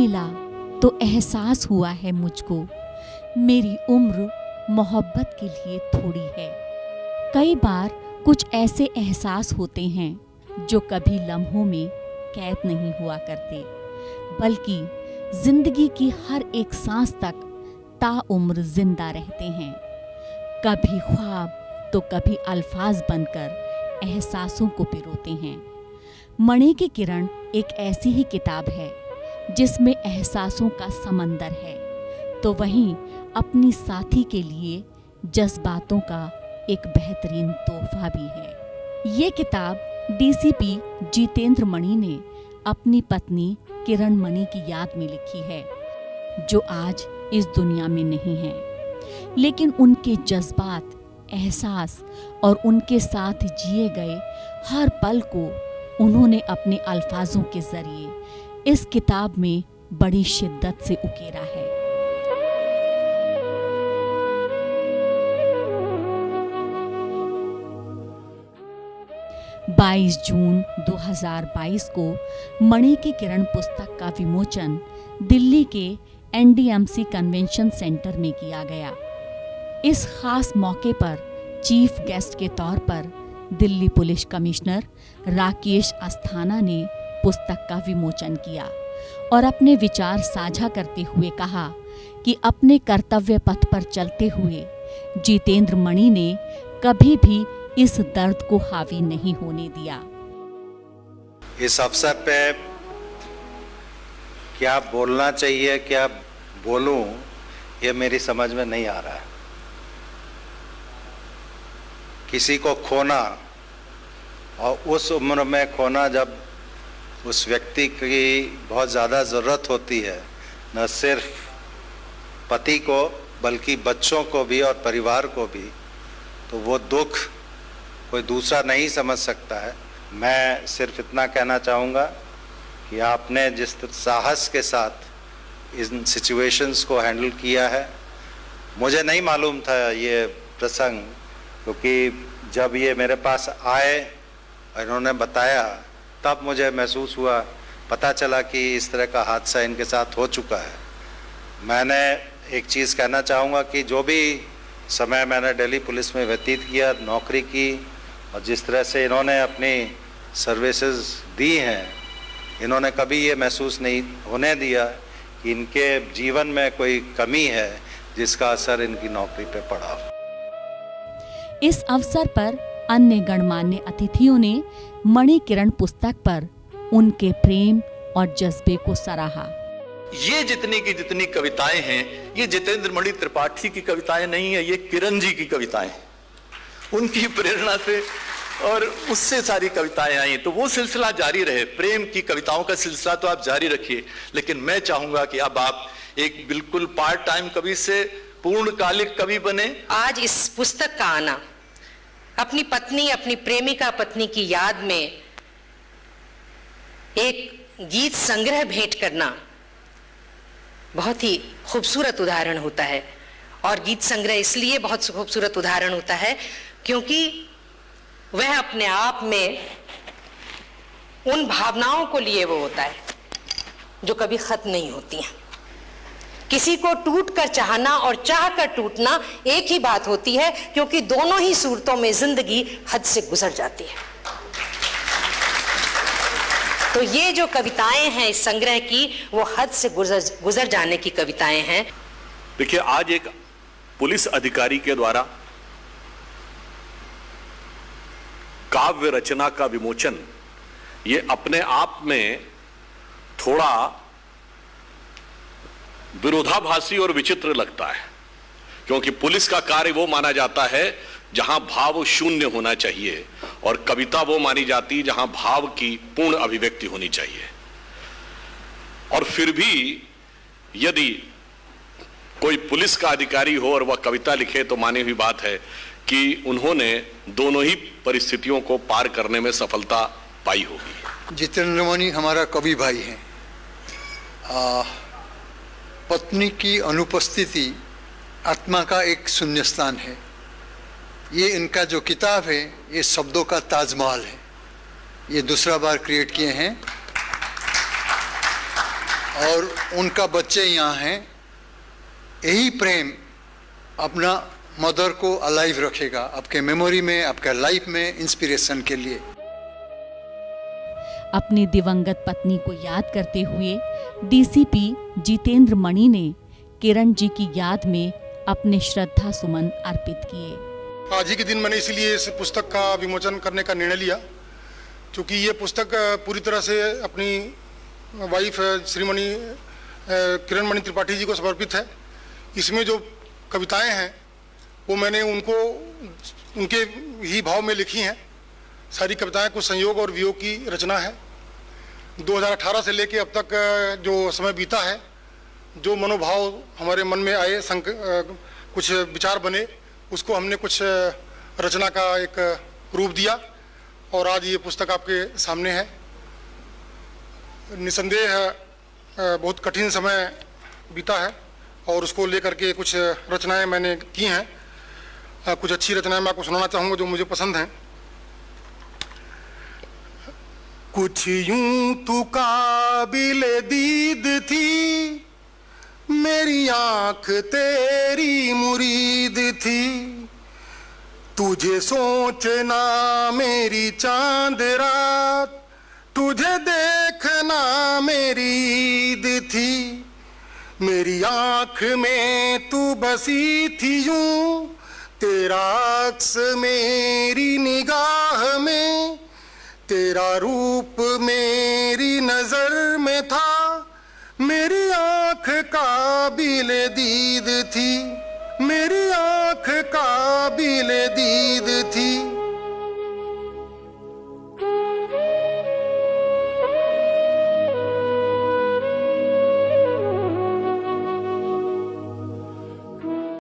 मिला तो एहसास हुआ है मुझको, मेरी उम्र मोहब्बत के लिए थोड़ी है। कई बार कुछ ऐसे एहसास होते हैं जो कभी लम्हों में कैद नहीं हुआ करते, बल्कि जिंदगी की हर एक सांस तक ताउम्र जिंदा रहते हैं। कभी ख्वाब तो कभी अल्फाज बनकर एहसासों को पिरोते हैं। मणि की किरण एक ऐसी ही किताब है जिसमें एहसासों का समंदर है, तो वहीं अपनी साथी के लिए जज्बातों का एक बेहतरीन तोहफा भी है। ये किताब डीसीपी जितेंद्र मणि ने अपनी पत्नी किरण मणि की याद में लिखी है, जो आज इस दुनिया में नहीं है, लेकिन उनके जज्बात, एहसास और उनके साथ जिए गए हर पल को उन्होंने अपने अल्फाजों के जरिए इस किताब में बड़ी शिद्दत से उकेरा है। बाईस जून 2022 को मणि की किरण पुस्तक का विमोचन दिल्ली के एनडीएमसी कन्वेंशन सेंटर में किया गया। इस खास मौके पर चीफ गेस्ट के तौर पर दिल्ली पुलिस कमिश्नर राकेश अस्थाना ने पुस्तक का विमोचन किया और अपने विचार साझा करते हुए कहा कि अपने कर्तव्य पथ पर चलते हुए जितेंद्र मणि ने कभी भी इस दर्द को हावी नहीं होने दिया। इस अवसर पे क्या बोलना चाहिए, क्या बोलूं, ये मेरी समझ में नहीं आ रहा है। किसी को खोना, और उस उम्र में खोना जब उस व्यक्ति की बहुत ज़्यादा ज़रूरत होती है, न सिर्फ पति को बल्कि बच्चों को भी और परिवार को भी, तो वो दुख कोई दूसरा नहीं समझ सकता है। मैं सिर्फ इतना कहना चाहूँगा कि आपने जिस साहस के साथ इन सिचुएशंस को हैंडल किया है, मुझे नहीं मालूम था ये प्रसंग, क्योंकि जब ये मेरे पास आए और इन्होंने बताया तब मुझे महसूस हुआ, पता चला कि इस तरह का हादसा इनके साथ हो चुका है। मैंने एक चीज़ कहना चाहूँगा कि जो भी समय मैंने दिल्ली पुलिस में व्यतीत किया, नौकरी की, और जिस तरह से इन्होंने अपनी सर्विसेज दी हैं, इन्होंने कभी ये महसूस नहीं होने दिया कि इनके जीवन में कोई कमी है जिसका असर इनकी नौकरी पे पड़ा। इस अवसर पर अन्य गणमान्य अतिथियों ने मणि किरण पुस्तक पर उनके प्रेम और जज्बे को सराहा। ये जितनी की जितनी कविताएं हैं, ये जितेंद्र मणि त्रिपाठी की कविताएं नहीं है, ये किरण जी की कविताएं, उनकी प्रेरणा से और उससे सारी कविताएं आई। तो वो सिलसिला जारी रहे, प्रेम की कविताओं का सिलसिला तो आप जारी रखिए, लेकिन मैं चाहूंगा कि अब आप एक बिल्कुल पार्ट टाइम कवि से पूर्णकालिक कवि बने। आज इस पुस्तक का आना, अपनी पत्नी, अपनी प्रेमिका पत्नी की याद में एक गीत संग्रह भेंट करना बहुत ही खूबसूरत उदाहरण होता है। और गीत संग्रह इसलिए बहुत खूबसूरत उदाहरण होता है क्योंकि वह अपने आप में उन भावनाओं को लिए वो होता है जो कभी खत्म नहीं होती हैं। किसी को टूट कर चाहना और चाह कर टूटना एक ही बात होती है, क्योंकि दोनों ही सूरतों में जिंदगी हद से गुजर जाती है। तो ये जो कविताएं हैं इस संग्रह की, वो हद से गुजर जाने की कविताएं हैं। देखिए, आज एक पुलिस अधिकारी के द्वारा काव्य रचना का विमोचन, ये अपने आप में थोड़ा विरोधाभासी और विचित्र लगता है, क्योंकि पुलिस का कार्य वो माना जाता है जहां भाव शून्य होना चाहिए, और कविता वो मानी जाती है जहां भाव की पूर्ण अभिव्यक्ति होनी चाहिए। और फिर भी यदि कोई पुलिस का अधिकारी हो और वह कविता लिखे, तो मानी हुई बात है कि उन्होंने दोनों ही परिस्थितियों को पार करने में सफलता पाई होगी। जितेंद्र मणि हमारा कवि भाई हैं। पत्नी की अनुपस्थिति आत्मा का एक शून्यस्थान है। ये इनका जो किताब है, ये शब्दों का ताजमहल है। ये दूसरा बार क्रिएट किए हैं और उनका बच्चे यहाँ हैं। यही प्रेम अपना मदर को अलाइव रखेगा आपके मेमोरी में, आपके लाइफ में इंस्पिरेशन के लिए। अपनी दिवंगत पत्नी को याद करते हुए डीसीपी जितेंद्र मणि ने किरण जी की याद में अपने श्रद्धा सुमन अर्पित किए। आज ही के दिन मैंने इसीलिए इस पुस्तक का विमोचन करने का निर्णय लिया, क्योंकि ये पुस्तक पूरी तरह से अपनी वाइफ श्रीमणी किरण मणि त्रिपाठी जी को समर्पित है। इसमें जो कविताएं हैं वो मैंने उनके ही भाव में लिखी हैं। सारी कविताएं कुछ संयोग और वियोग की रचना है। 2018 से लेके अब तक जो समय बीता है, जो मनोभाव हमारे मन में आए, कुछ विचार बने, उसको हमने कुछ रचना का एक रूप दिया और आज ये पुस्तक आपके सामने है। निसंदेह बहुत कठिन समय बीता है और उसको लेकर के कुछ रचनाएं मैंने की हैं। कुछ अच्छी रचनाएं मैं आपको सुनाना चाहूँगा जो मुझे पसंद हैं। कुछ यूं तू काबिले दीद थी, मेरी आंख तेरी मुरीद थी, तुझे सोचना मेरी चांद रात, तुझे देखना मेरी ईद थी, मेरी आंख में तू बसी थी यूं, तेरा अक्स मेरी निगाह में, तेरा रूप मेरी नजर में था, मेरी आंख काबिले दीद थी, मेरी आंख काबिले दीद थी।